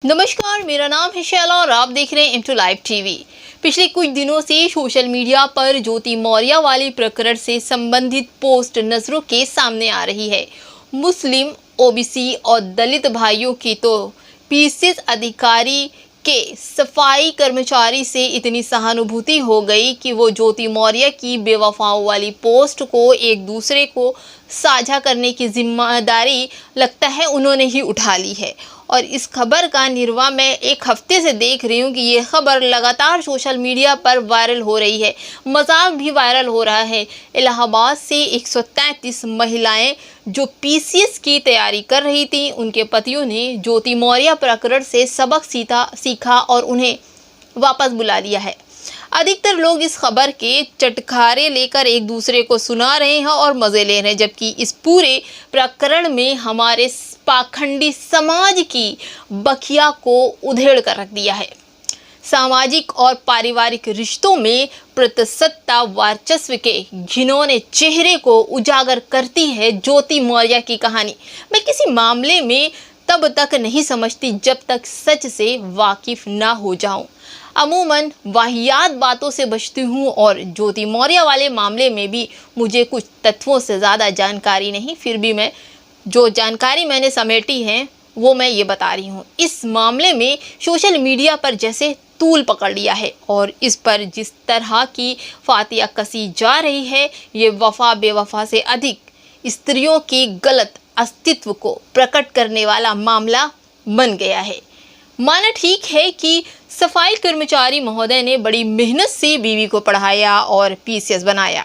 नमस्कार, मेरा नाम है शैला और आप देख रहे हैं M2 लाइव टीवी। पिछले कुछ दिनों से सोशल मीडिया पर ज्योति मौर्य वाली प्रकरण से संबंधित पोस्ट नजरों के सामने आ रही है। मुस्लिम, ओबीसी और दलित भाइयों की तो पीसीएस अधिकारी के सफाई कर्मचारी से इतनी सहानुभूति हो गई कि वो ज्योति मौर्य की बेवफाओं वाली पोस्ट को एक दूसरे को साझा करने की जिम्मेदारी लगता है उन्होंने ही उठा ली है। और इस खबर का निर्वाह मैं एक हफ्ते से देख रही हूँ कि ये खबर लगातार सोशल मीडिया पर वायरल हो रही है, मजाक भी वायरल हो रहा है। इलाहाबाद से 133 महिलाएं जो पीसीएस की तैयारी कर रही थी, उनके पतियों ने ज्योति मौर्य प्रकरण से सबक सीखा और उन्हें वापस बुला लिया है। अधिकतर लोग इस खबर के चटखारे लेकर एक दूसरे को सुना रहे हैं और मजे ले रहे हैं, जबकि इस पूरे प्रकरण में हमारे पाखंडी समाज की बखिया को उधेड़ कर रख दिया है। सामाजिक और पारिवारिक रिश्तों में प्रतिसत्ता वर्चस्व के घिनौने चेहरे को उजागर करती है ज्योति मौर्य की कहानी। मैं किसी मामले में तब तक नहीं समझती जब तक सच से वाकिफ ना हो जाऊं। अमूमन वाहियात बातों से बचती हूँ और ज्योति मौर्य वाले मामले में भी मुझे कुछ तत्वों से ज़्यादा जानकारी नहीं, फिर भी मैं जो जानकारी मैंने समेटी है वो मैं ये बता रही हूँ। इस मामले में सोशल मीडिया पर जैसे तूल पकड़ लिया है और इस पर जिस तरह की फातिया कसी जा रही है, ये वफा बेवफा से अधिक स्त्रियों के गलत अस्तित्व को प्रकट करने वाला मामला बन गया है। माना ठीक है कि सफाई कर्मचारी महोदय ने बड़ी मेहनत से बीवी को पढ़ाया और पीसीएस बनाया,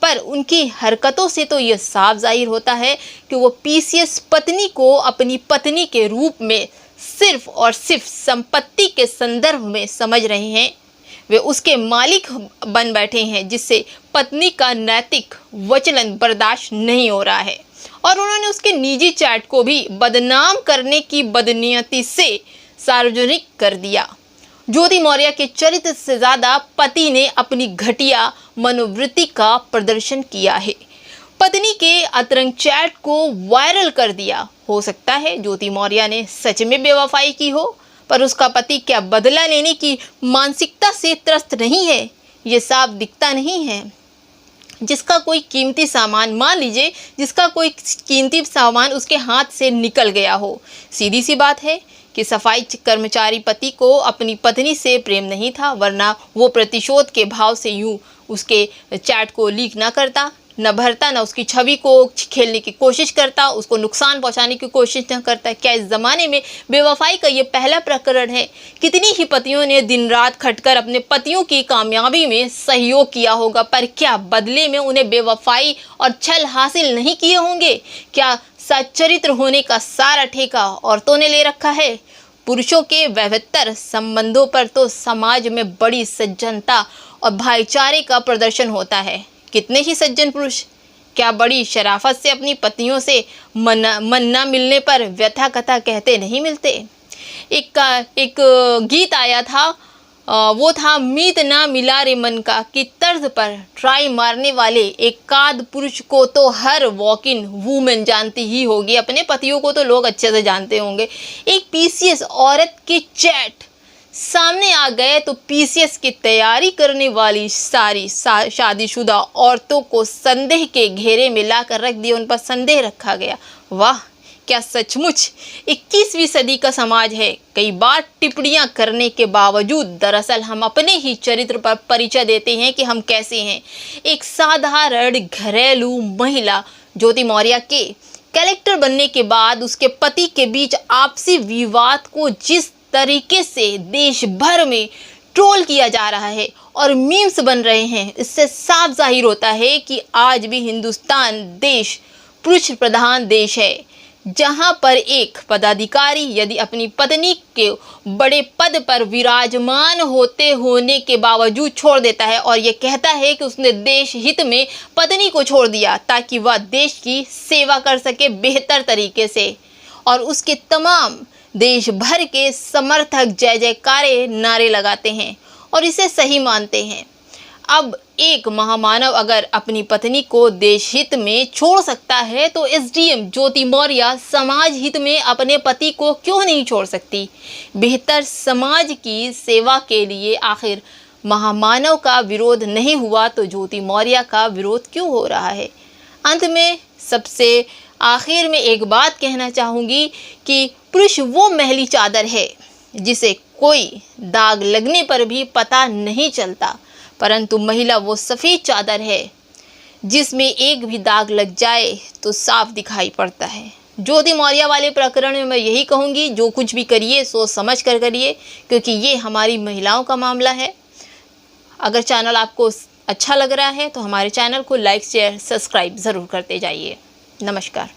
पर उनकी हरकतों से तो यह साफ जाहिर होता है कि वो पीसीएस पत्नी को अपनी पत्नी के रूप में सिर्फ और सिर्फ संपत्ति के संदर्भ में समझ रहे हैं। वे उसके मालिक बन बैठे हैं, जिससे पत्नी का नैतिक वचलन बर्दाश्त नहीं हो रहा है और उन्होंने उसके निजी चैट को भी बदनाम करने की बदनीयती से सार्वजनिक कर दिया। ज्योति मौर्य के चरित्र से ज़्यादा पति ने अपनी घटिया मनोवृत्ति का प्रदर्शन किया है। पत्नी के अतरंग चैट को वायरल कर दिया। हो सकता है ज्योति मौर्य ने सच में बेवफाई की हो, पर उसका पति क्या बदला लेने की मानसिकता से त्रस्त नहीं है, ये साफ दिखता नहीं है। जिसका कोई कीमती सामान, मान लीजिए जिसका कोई कीमती सामान उसके हाथ से निकल गया हो, सीधी सी बात है कि सफाई कर्मचारी पति को अपनी पत्नी से प्रेम नहीं था, वरना वो प्रतिशोध के भाव से यूं उसके चैट को लीक ना करता, न भरता, न उसकी छवि को खेलने की कोशिश करता, उसको नुकसान पहुंचाने की कोशिश न करता। क्या इस ज़माने में बेवफाई का ये पहला प्रकरण है? कितनी ही पतियों ने दिन रात खटकर अपने पतियों की कामयाबी में सहयोग किया होगा, पर क्या बदले में उन्हें बेवफाई और छल हासिल नहीं किए होंगे? क्या सच्चरित्र होने का सारा ठेका औरतों ने ले रखा है? पुरुषों के वैविध्य संबंधों पर तो समाज में बड़ी सज्जनता और भाईचारे का प्रदर्शन होता है। कितने ही सज्जन पुरुष क्या बड़ी शराफत से अपनी पत्नियों से मन न मिलने पर व्यथा कथा कहते नहीं मिलते। एक गीत आया था, वो था मीत ना मिला रे मन का की तर्ज पर ट्राई मारने वाले एकाध पुरुष को तो हर वॉक इन वूमेन जानती ही होगी। अपने पतियों को तो लोग अच्छे से जानते होंगे। एक पीसीएस औरत के चैट सामने आ गए तो पीसीएस की तैयारी करने वाली सारी शादीशुदा औरतों को संदेह के घेरे में लाकर रख दिया, उन पर संदेह रखा गया। वाह, क्या सचमुच 21वीं सदी का समाज है। कई बार टिप्पणियां करने के बावजूद दरअसल हम अपने ही चरित्र पर परिचय देते हैं कि हम कैसे हैं। एक साधारण घरेलू महिला ज्योति मौर्य के कैरेक्टर बनने के बाद उसके पति के बीच आपसी विवाद को जिस तरीके से देश भर में ट्रोल किया जा रहा है और मीम्स बन रहे हैं, इससे साफ जाहिर होता है कि आज भी हिंदुस्तान देश पुरुष प्रधान देश है, जहां पर एक पदाधिकारी यदि अपनी पत्नी के बड़े पद पर विराजमान होने के बावजूद छोड़ देता है और ये कहता है कि उसने देश हित में पत्नी को छोड़ दिया ताकि वह देश की सेवा कर सके बेहतर तरीके से, और उसके तमाम देश भर के समर्थक जय जयकारे नारे लगाते हैं और इसे सही मानते हैं। अब एक महामानव अगर अपनी पत्नी को देश हित में छोड़ सकता है तो एसडीएम ज्योति मौर्य समाज हित में अपने पति को क्यों नहीं छोड़ सकती। बेहतर समाज की सेवा के लिए आखिर महामानव का विरोध नहीं हुआ तो ज्योति मौर्य का विरोध क्यों हो रहा है। अंत में सबसे आखिर में एक बात कहना चाहूँगी कि पुरुष वो मैली चादर है जिसे कोई दाग लगने पर भी पता नहीं चलता, परंतु महिला वो सफ़ेद चादर है जिसमें एक भी दाग लग जाए तो साफ दिखाई पड़ता है। ज्योति मौर्य वाले प्रकरण में मैं यही कहूँगी, जो कुछ भी करिए सोच समझ कर करिए, क्योंकि ये हमारी महिलाओं का मामला है। अगर चैनल आपको अच्छा लग रहा है तो हमारे चैनल को लाइक शेयर सब्सक्राइब ज़रूर करते जाइए। नमस्कार।